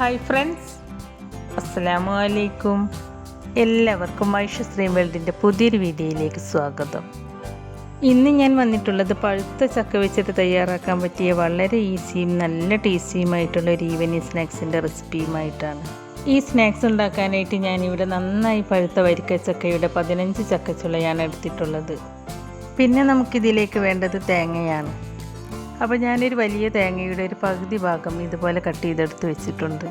Hi friends, അസ്സലാമു അലൈക്കും. എല്ലാവർക്കും ഐഷ സ്ട്രീം വേൾഡിൻ്റെ പുതിയൊരു വീഡിയോയിലേക്ക് സ്വാഗതം. ഇന്ന് ഞാൻ വന്നിട്ടുള്ളത് പഴുത്ത ചക്ക വെച്ചിട്ട് തയ്യാറാക്കാൻ പറ്റിയ വളരെ ഈസിയും നല്ല ടേസ്റ്റിയുമായിട്ടുള്ള ഒരു ഈവനിങ് സ്നാക്സിൻ്റെ റെസിപ്പിയുമായിട്ടാണ്. ഈ സ്നാക്സ് ഉണ്ടാക്കാനായിട്ട് ഞാനിവിടെ നന്നായി പഴുത്ത വരിക്കച്ചക്കയുടെ 15 ചക്കച്ചുളയാണ് എടുത്തിട്ടുള്ളത്. പിന്നെ നമുക്കിതിലേക്ക് വേണ്ടത് തേങ്ങയാണ്. അപ്പോൾ ഞാനൊരു വലിയ തേങ്ങയുടെ ഒരു പകുതി ഭാഗം ഇതുപോലെ കട്ട് ചെയ്തെടുത്ത് വെച്ചിട്ടുണ്ട്.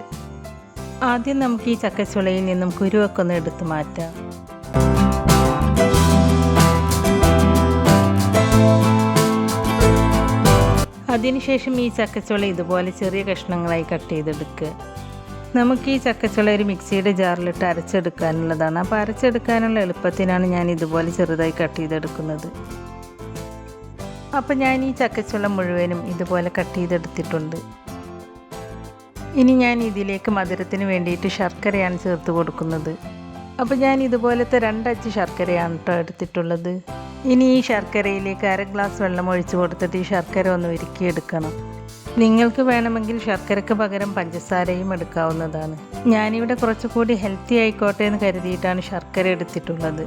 ആദ്യം നമുക്ക് ഈ ചക്കച്ചുളയിൽ നിന്നും കുരുവൊക്കെ ഒന്ന് എടുത്ത് മാറ്റാം. അതിനുശേഷം ഈ ചക്കച്ചുള ഇതുപോലെ ചെറിയ കഷ്ണങ്ങളായി കട്ട് ചെയ്തെടുക്കുക. നമുക്ക് ഈ ചക്കച്ചുള ഒരു മിക്സിയുടെ ജാറിലിട്ട് അരച്ചെടുക്കാനുള്ളതാണ്. അപ്പോൾ അരച്ചെടുക്കാനുള്ള എളുപ്പത്തിനാണ് ഞാൻ ഇതുപോലെ ചെറുതായി കട്ട് ചെയ്തെടുക്കുന്നത്. അപ്പോൾ ഞാൻ ഈ ചക്കച്ചുള മുഴുവനും ഇതുപോലെ കട്ട് ചെയ്തെടുത്തിട്ടുണ്ട്. ഇനി ഞാൻ ഇതിലേക്ക് മധുരത്തിന് വേണ്ടിയിട്ട് ശർക്കരയാണ് ചേർത്ത് കൊടുക്കുന്നത്. അപ്പോൾ ഞാൻ ഇതുപോലത്തെ 2 അച്ച് ശർക്കരയാണ് കേട്ടോ എടുത്തിട്ടുള്ളത്. ഇനി ഈ ശർക്കരയിലേക്ക് 1/2 ഗ്ലാസ് വെള്ളം ഒഴിച്ച് കൊടുത്തിട്ട് ഈ ശർക്കര ഒന്ന് ഉരുക്കിയെടുക്കണം. നിങ്ങൾക്ക് വേണമെങ്കിൽ ശർക്കരയ്ക്ക് പകരം പഞ്ചസാരയും എടുക്കാവുന്നതാണ്. ഞാനിവിടെ കുറച്ചുകൂടി ഹെൽത്തി ആയിക്കോട്ടെ എന്ന് കരുതിയിട്ടാണ് ശർക്കര എടുത്തിട്ടുള്ളത്.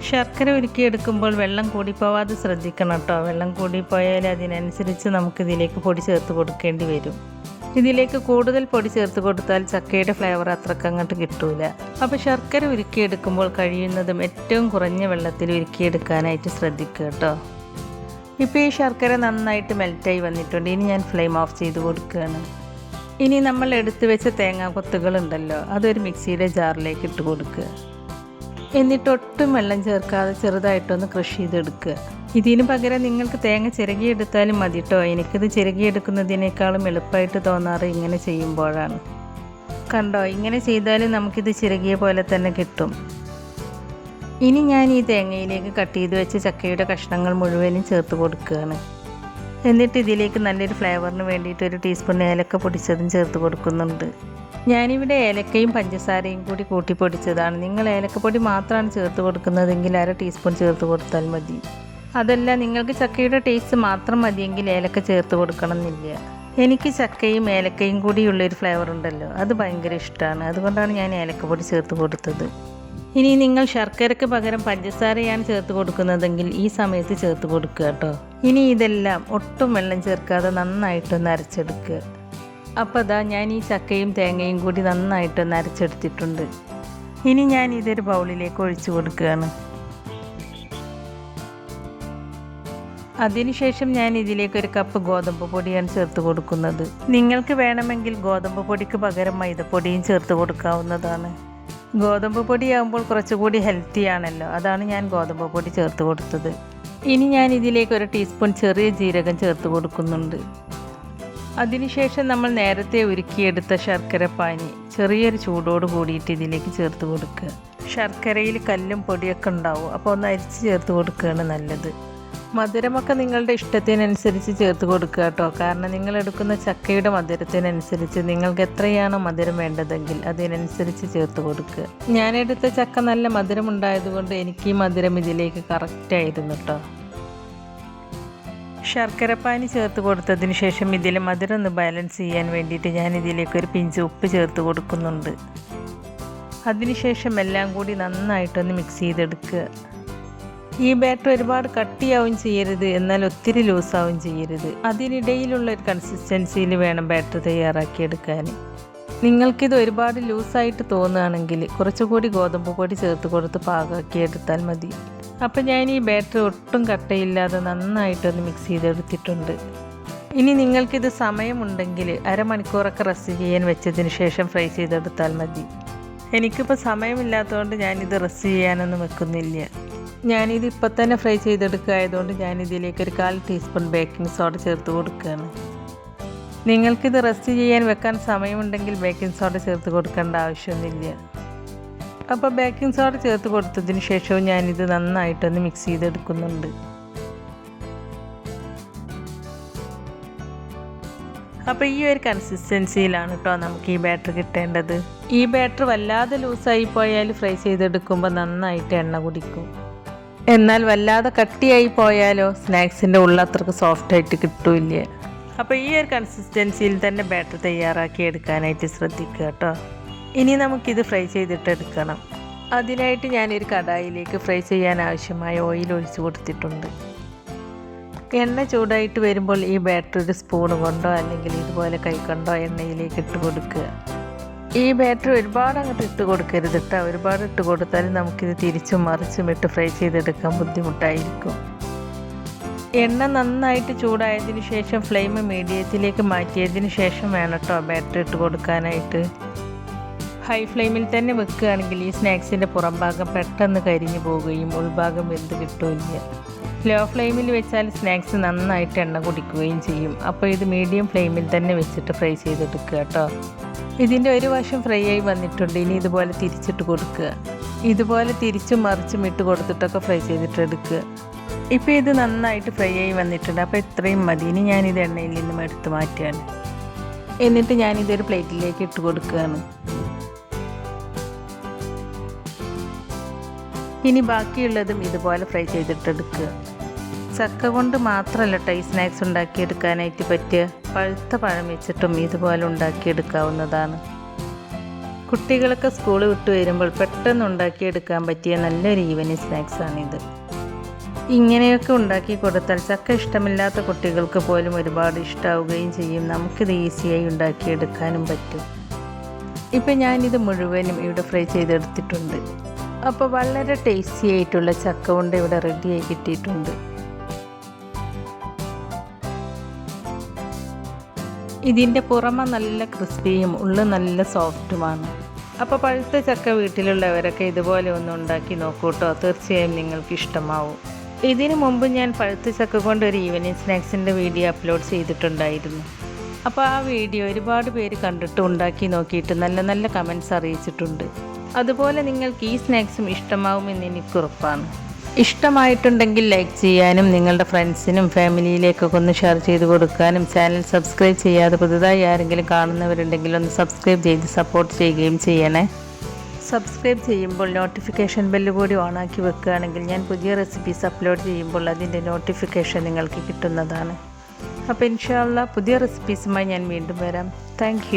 ശർക്കര ഉരുക്കിയെടുക്കുമ്പോൾ വെള്ളം കൂടിപ്പോവാതെ ശ്രദ്ധിക്കണം കേട്ടോ. വെള്ളം കൂടിപ്പോയാൽ അതിനനുസരിച്ച് നമുക്കിതിലേക്ക് പൊടി ചേർത്ത് കൊടുക്കേണ്ടി വരും. ഇതിലേക്ക് കൂടുതൽ പൊടി ചേർത്ത് കൊടുത്താൽ ചക്കയുടെ ഫ്ലേവർ അത്രയ്ക്ക് അങ്ങോട്ട് കിട്ടൂല. അപ്പോൾ ശർക്കര ഉരുക്കിയെടുക്കുമ്പോൾ കഴിയുന്നതും ഏറ്റവും കുറഞ്ഞ വെള്ളത്തിൽ ഉരുക്കിയെടുക്കാനായിട്ട് ശ്രദ്ധിക്കുക കേട്ടോ. ഇപ്പോൾ ഈ ശർക്കര നന്നായിട്ട് മെൽറ്റായി വന്നിട്ടുണ്ട്. ഇനി ഞാൻ ഫ്ലെയിം ഓഫ് ചെയ്ത് കൊടുക്കുകയാണ്. ഇനി നമ്മൾ എടുത്തു വെച്ച തേങ്ങാ കൊത്തുകളുണ്ടല്ലോ, അതൊരു മിക്സിയുടെ ജാറിലേക്ക് ഇട്ട് കൊടുക്കുക. എന്നിട്ട് ഒട്ടും വെള്ളം ചേർക്കാതെ ചെറുതായിട്ടൊന്ന് ക്രഷ് ചെയ്തെടുക്കുക. ഇതിന് പകരം നിങ്ങൾക്ക് തേങ്ങ ചിരകിയെടുത്താലും മതി കേട്ടോ. എനിക്കിത് ചിരകിയെടുക്കുന്നതിനേക്കാളും എളുപ്പമായിട്ട് തോന്നാറ് ഇങ്ങനെ ചെയ്യുമ്പോഴാണ്. കണ്ടോ, ഇങ്ങനെ ചെയ്താലും നമുക്കിത് ചിരകിയ പോലെ തന്നെ കിട്ടും. ഇനി ഞാൻ ഈ തേങ്ങയിലേക്ക് കട്ട് ചെയ്ത് വെച്ച ചക്കയുടെ കഷ്ണങ്ങൾ മുഴുവനും ചേർത്ത് കൊടുക്കുകയാണ്. എന്നിട്ട് ഇതിലേക്ക് നല്ലൊരു ഫ്ലേവറിന് വേണ്ടിയിട്ട് 1 ടീസ്പൂൺ ഏലക്ക പൊടിച്ചതും ചേർത്ത് കൊടുക്കുന്നുണ്ട്. ഞാനിവിടെ ഏലക്കയും പഞ്ചസാരയും കൂടി കൂട്ടി പൊടിച്ചതാണ്. നിങ്ങൾ ഏലക്കപ്പൊടി മാത്രമാണ് ചേർത്ത് കൊടുക്കുന്നതെങ്കിൽ 1/2 ടീസ്പൂൺ ചേർത്ത് കൊടുത്താൽ മതി. അതല്ല, നിങ്ങൾക്ക് ചക്കയുടെ ടേസ്റ്റ് മാത്രം മതിയെങ്കിൽ ഏലക്ക ചേർത്ത് കൊടുക്കണം എന്നില്ല. എനിക്ക് ചക്കയും ഏലക്കയും കൂടിയുള്ളൊരു ഫ്ലേവർ ഉണ്ടല്ലോ, അത് ഭയങ്കര ഇഷ്ടമാണ്. അതുകൊണ്ടാണ് ഞാൻ ഏലക്കപ്പൊടി ചേർത്ത് കൊടുത്തത്. ഇനി നിങ്ങൾ ശർക്കരയ്ക്ക് പകരം പഞ്ചസാരയാണ് ചേർത്ത് കൊടുക്കുന്നതെങ്കിൽ ഈ സമയത്ത് ചേർത്ത് കൊടുക്കുക കേട്ടോ. ഇനി ഇതെല്ലാം ഒട്ടും വെള്ളം ചേർക്കാതെ നന്നായിട്ടൊന്ന് അരച്ചെടുക്കുക. അപ്പോൾ അതാ ഞാൻ ഈ ചക്കയും തേങ്ങയും കൂടി നന്നായിട്ടൊന്ന് അരച്ചെടുത്തിട്ടുണ്ട്. ഇനി ഞാൻ ഇതൊരു ബൗളിലേക്ക് ഒഴിച്ചു കൊടുക്കുകയാണ്. അതിനുശേഷം ഞാൻ ഇതിലേക്ക് 1 കപ്പ് ഗോതമ്പ് പൊടിയാണ് ചേർത്ത് കൊടുക്കുന്നത്. നിങ്ങൾക്ക് വേണമെങ്കിൽ ഗോതമ്പ് പൊടിക്ക് പകരം മൈദപ്പൊടിയും ചേർത്ത് കൊടുക്കാവുന്നതാണ്. ഗോതമ്പ് പൊടിയാകുമ്പോൾ കുറച്ചുകൂടി ഹെൽത്തി ആണല്ലോ, അതാണ് ഞാൻ ഗോതമ്പ് പൊടി ചേർത്ത് കൊടുത്തത്. ഇനി ഞാൻ ഇതിലേക്ക് 1 ടീസ്പൂൺ ചെറിയ ജീരകം ചേർത്ത് കൊടുക്കുന്നുണ്ട്. അതിനുശേഷം നമ്മൾ നേരത്തെ ഉരുക്കിയെടുത്ത ശർക്കര പാനി ചെറിയൊരു ചൂടോട് കൂടിയിട്ട് ഇതിലേക്ക് ചേർത്ത് കൊടുക്കുക. ശർക്കരയിൽ കല്ലും പൊടിയൊക്കെ ഉണ്ടാവും, അപ്പോൾ ഒന്ന് അരിച്ച് ചേർത്ത് കൊടുക്കുകയാണ് നല്ലത്. മധുരമൊക്കെ നിങ്ങളുടെ ഇഷ്ടത്തിനനുസരിച്ച് ചേർത്ത് കൊടുക്കുക കേട്ടോ. കാരണം നിങ്ങൾ എടുക്കുന്ന ചക്കയുടെ മധുരത്തിനനുസരിച്ച് നിങ്ങൾക്ക് എത്രയാണോ മധുരം വേണ്ടതെങ്കിൽ അതിനനുസരിച്ച് ചേർത്ത് കൊടുക്കുക. ഞാനെടുത്ത ചക്ക നല്ല മധുരം ഉണ്ടായതുകൊണ്ട് എനിക്ക് ഈ മധുരം ഇതിലേക്ക് കറക്റ്റായിരുന്നു കേട്ടോ. ശർക്കരപ്പാനി ചേർത്ത് കൊടുത്തതിന് ശേഷം ഇതിൽ മധുരം ഒന്ന് ബാലൻസ് ചെയ്യാൻ വേണ്ടിയിട്ട് ഞാൻ ഇതിലേക്ക് 1 പിഞ്ച് ഉപ്പ് ചേർത്ത് കൊടുക്കുന്നുണ്ട്. അതിനുശേഷം എല്ലാം കൂടി നന്നായിട്ടൊന്ന് മിക്സ് ചെയ്തെടുക്കുക. ഈ ബാറ്റർ ഒരുപാട് കട്ടിയാവും ചെയ്യരുത്, എന്നാൽ ഒത്തിരി ലൂസാവും ചെയ്യരുത്. അതിനിടയിലുള്ള ഒരു കൺസിസ്റ്റൻസിയിൽ വേണം ബാറ്റർ തയ്യാറാക്കിയെടുക്കാൻ. നിങ്ങൾക്കിത് ഒരുപാട് ലൂസായിട്ട് തോന്നുകയാണെങ്കിൽ കുറച്ചുകൂടി ഗോതമ്പ് പൊടി ചേർത്ത് കൊടുത്ത് പാകമാക്കിയെടുത്താൽ മതി. അപ്പോൾ ഞാൻ ഈ ബാറ്റർ ഒട്ടും കട്ടയില്ലാതെ നന്നായിട്ടൊന്ന് മിക്സ് ചെയ്തെടുത്തിട്ടുണ്ട്. ഇനി നിങ്ങൾക്കിത് സമയമുണ്ടെങ്കിൽ 1/2 മണിക്കൂറൊക്കെ റെസ്റ്റ് ചെയ്യാൻ വെച്ചതിന് ശേഷം ഫ്രൈ ചെയ്തെടുത്താൽ മതി. എനിക്കിപ്പോൾ സമയമില്ലാത്തതുകൊണ്ട് ഞാനിത് റെസ്റ്റ് ചെയ്യാനൊന്നും വെക്കുന്നില്ല. ഞാനിത് ഇപ്പം തന്നെ ഫ്രൈ ചെയ്തെടുക്കുക ആയതുകൊണ്ട് ഞാനിതിലേക്ക് 1/4 ടീസ്പൂൺ ബേക്കിംഗ് സോഡ ചേർത്ത് കൊടുക്കുകയാണ്. നിങ്ങൾക്കിത് റെസ്റ്റ് ചെയ്യാൻ വെക്കാൻ സമയമുണ്ടെങ്കിൽ ബേക്കിംഗ് സോഡ ചേർത്ത് കൊടുക്കേണ്ട ആവശ്യമൊന്നുമില്ല. അപ്പോൾ ബേക്കിംഗ് സോഡ ചേർത്ത് കൊടുത്തതിന് ശേഷവും ഞാനിത് നന്നായിട്ടൊന്ന് മിക്സ് ചെയ്തെടുക്കുന്നുണ്ട്. അപ്പോൾ ഈ ഒരു കൺസിസ്റ്റൻസിയിലാണ് കേട്ടോ നമുക്ക് ഈ ബാറ്റർ കിട്ടേണ്ടത്. ഈ ബാറ്റർ വല്ലാതെ ലൂസായി പോയാൽ ഫ്രൈ ചെയ്തെടുക്കുമ്പോൾ നന്നായിട്ട് എണ്ണ കുടിക്കും. എന്നാൽ വല്ലാതെ കട്ടിയായി പോയാലോ സ്നാക്സിൻ്റെ ഉള്ളത്രക്ക് സോഫ്റ്റായിട്ട് കിട്ടില്ല. അപ്പോൾ ഈ ഒരു കൺസിസ്റ്റൻസിയിൽ തന്നെ ബാറ്റർ തയ്യാറാക്കി എടുക്കാനായിട്ട് ശ്രദ്ധിക്കുക കേട്ടോ. ഇനി നമുക്കിത് ഫ്രൈ ചെയ്തിട്ടെടുക്കണം. അതിനായിട്ട് ഞാനൊരു കടായിലേക്ക് ഫ്രൈ ചെയ്യാൻ ആവശ്യമായ ഓയിൽ ഒഴിച്ച് കൊടുത്തിട്ടുണ്ട്. എണ്ണ ചൂടായിട്ട് വരുമ്പോൾ ഈ ബാറ്റർ ഒരു സ്പൂൺ കൊണ്ടോ അല്ലെങ്കിൽ ഇതുപോലെ കൈ കൊണ്ടോ എണ്ണയിലേക്ക് ഇട്ട് കൊടുക്കുക. ഈ ബാറ്റർ ഒരുപാട് അങ്ങോട്ട് ഇട്ട് കൊടുക്കരുത് കേട്ടോ. ഒരുപാട് ഇട്ട് കൊടുത്താൽ നമുക്കിത് തിരിച്ചും മറിച്ചും ഇട്ട് ഫ്രൈ ചെയ്തെടുക്കാൻ ബുദ്ധിമുട്ടായിരിക്കും. എണ്ണ നന്നായിട്ട് ചൂടായതിന് ശേഷം ഫ്ലെയിം മീഡിയത്തിലേക്ക് മാറ്റിയതിന് ശേഷം വേണം കേട്ടോ ബാറ്റർ ഇട്ട് കൊടുക്കാനായിട്ട്. ഹൈ ഫ്ലെയിമിൽ തന്നെ വെക്കുകയാണെങ്കിൽ ഈ സ്നാക്സിൻ്റെ പുറം ഭാഗം പെട്ടെന്ന് കരിഞ്ഞു പോവുകയും ഉൾഭാഗം വെന്ത് കിട്ടുകയില്ല. ലോ ഫ്ലെയിമിൽ വെച്ചാൽ സ്നാക്സ് നന്നായിട്ട് എണ്ണ കുടിക്കുകയും ചെയ്യും. അപ്പോൾ ഇത് മീഡിയം ഫ്ലെയിമിൽ തന്നെ വെച്ചിട്ട് ഫ്രൈ ചെയ്തെടുക്കുക കേട്ടോ. ഇതിൻ്റെ ഒരു വശം ഫ്രൈ ആയി വന്നിട്ടുണ്ട്. ഇനി ഇതുപോലെ തിരിച്ചിട്ട് കൊടുക്കുക. ഇതുപോലെ തിരിച്ചും മറിച്ചും ഇട്ട് കൊടുത്തിട്ടൊക്കെ ഫ്രൈ ചെയ്തിട്ട് എടുക്കുക. ഇപ്പോൾ ഇത് നന്നായിട്ട് ഫ്രൈ ആയി വന്നിട്ടുണ്ട്. അപ്പോൾ ഇത്രയും മതി. ഇനി ഞാനിത് എണ്ണയിൽ നിന്നും എടുത്ത് മാറ്റുകയാണ്. എന്നിട്ട് ഞാനിതൊരു പ്ലേറ്റിലേക്ക് ഇട്ട് കൊടുക്കുകയാണ്. ഇനി ബാക്കിയുള്ളതും ഇതുപോലെ ഫ്രൈ ചെയ്തിട്ടെടുക്കുക. ചക്ക കൊണ്ട് മാത്രമല്ല കേട്ടോ ഈ സ്നാക്സ് ഉണ്ടാക്കിയെടുക്കാനായിട്ട് പറ്റിയ പഴുത്ത പഴം വെച്ചിട്ടും ഇതുപോലെ ഉണ്ടാക്കിയെടുക്കാവുന്നതാണ്. കുട്ടികളൊക്കെ സ്കൂൾ വിട്ട് വരുമ്പോൾ പെട്ടെന്ന് ഉണ്ടാക്കിയെടുക്കാൻ പറ്റിയ നല്ലൊരു ഈവനിങ് സ്നാക്സാണിത്. ഇങ്ങനെയൊക്കെ ഉണ്ടാക്കി കൊടുത്താൽ ചക്ക ഇഷ്ടമില്ലാത്ത കുട്ടികൾക്ക് പോലും ഒരുപാട് ഇഷ്ടമാവുകയും ചെയ്യും. നമുക്കിത് ഈസിയായി ഉണ്ടാക്കിയെടുക്കാനും പറ്റും. ഇപ്പം ഞാനിത് മുഴുവനും ഇവിടെ ഫ്രൈ ചെയ്തെടുത്തിട്ടുണ്ട്. അപ്പോൾ വളരെ ടേസ്റ്റി ആയിട്ടുള്ള ചക്ക കൊണ്ട് ഇവിടെ റെഡിയായി കിട്ടിയിട്ടുണ്ട്. ഇതിൻ്റെ പുറമെ നല്ല ക്രിസ്പിയും ഉള്ളിൽ നല്ല സോഫ്റ്റുമാണ്. അപ്പോൾ പഴുത്ത ചക്ക വീട്ടിലുള്ളവരൊക്കെ ഇതുപോലെ ഒന്ന് ഉണ്ടാക്കി നോക്കൂ കേട്ടോ. തീർച്ചയായും നിങ്ങൾക്ക് ഇഷ്ടമാവും. ഇതിനു മുമ്പ് ഞാൻ പഴുത്ത ചക്ക കൊണ്ട് ഒരു ഈവനിങ് സ്നാക്സിൻ്റെ വീഡിയോ അപ്ലോഡ് ചെയ്തിട്ടുണ്ടായിരുന്നു. അപ്പോൾ ആ വീഡിയോ ഒരുപാട് പേര് കണ്ടിട്ട് ഉണ്ടാക്കി നോക്കിയിട്ട് നല്ല നല്ല കമൻറ്റ്സ് അറിയിച്ചിട്ടുണ്ട്. അതുപോലെ നിങ്ങൾക്ക് ഈ സ്നാക്സും ഇഷ്ടമാവുമെന്ന് എനിക്ക് ഉറപ്പാണ്. ഇഷ്ടമായിട്ടുണ്ടെങ്കിൽ ലൈക്ക് ചെയ്യാനും നിങ്ങളുടെ ഫ്രണ്ട്സിനും ഫാമിലിയിലേക്കൊക്കെ ഒന്ന് ഷെയർ ചെയ്ത് കൊടുക്കാനും ചാനൽ സബ്സ്ക്രൈബ് ചെയ്യാതെ പുതുതായി ആരെങ്കിലും കാണുന്നവരുണ്ടെങ്കിൽ ഒന്ന് സബ്സ്ക്രൈബ് ചെയ്ത് സപ്പോർട്ട് ചെയ്യുകയും ചെയ്യണേ. സബ്സ്ക്രൈബ് ചെയ്യുമ്പോൾ നോട്ടിഫിക്കേഷൻ ബെല്ല് കൂടി ഓണാക്കി വെക്കുകയാണെങ്കിൽ ഞാൻ പുതിയ റെസിപ്പീസ് അപ്ലോഡ് ചെയ്യുമ്പോൾ അതിൻ്റെ നോട്ടിഫിക്കേഷൻ നിങ്ങൾക്ക് കിട്ടുന്നതാണ്. അപ്പോൾ ഇൻഷാ അല്ലാഹ് പുതിയ റെസിപ്പീസുമായി ഞാൻ വീണ്ടും വരാം. താങ്ക്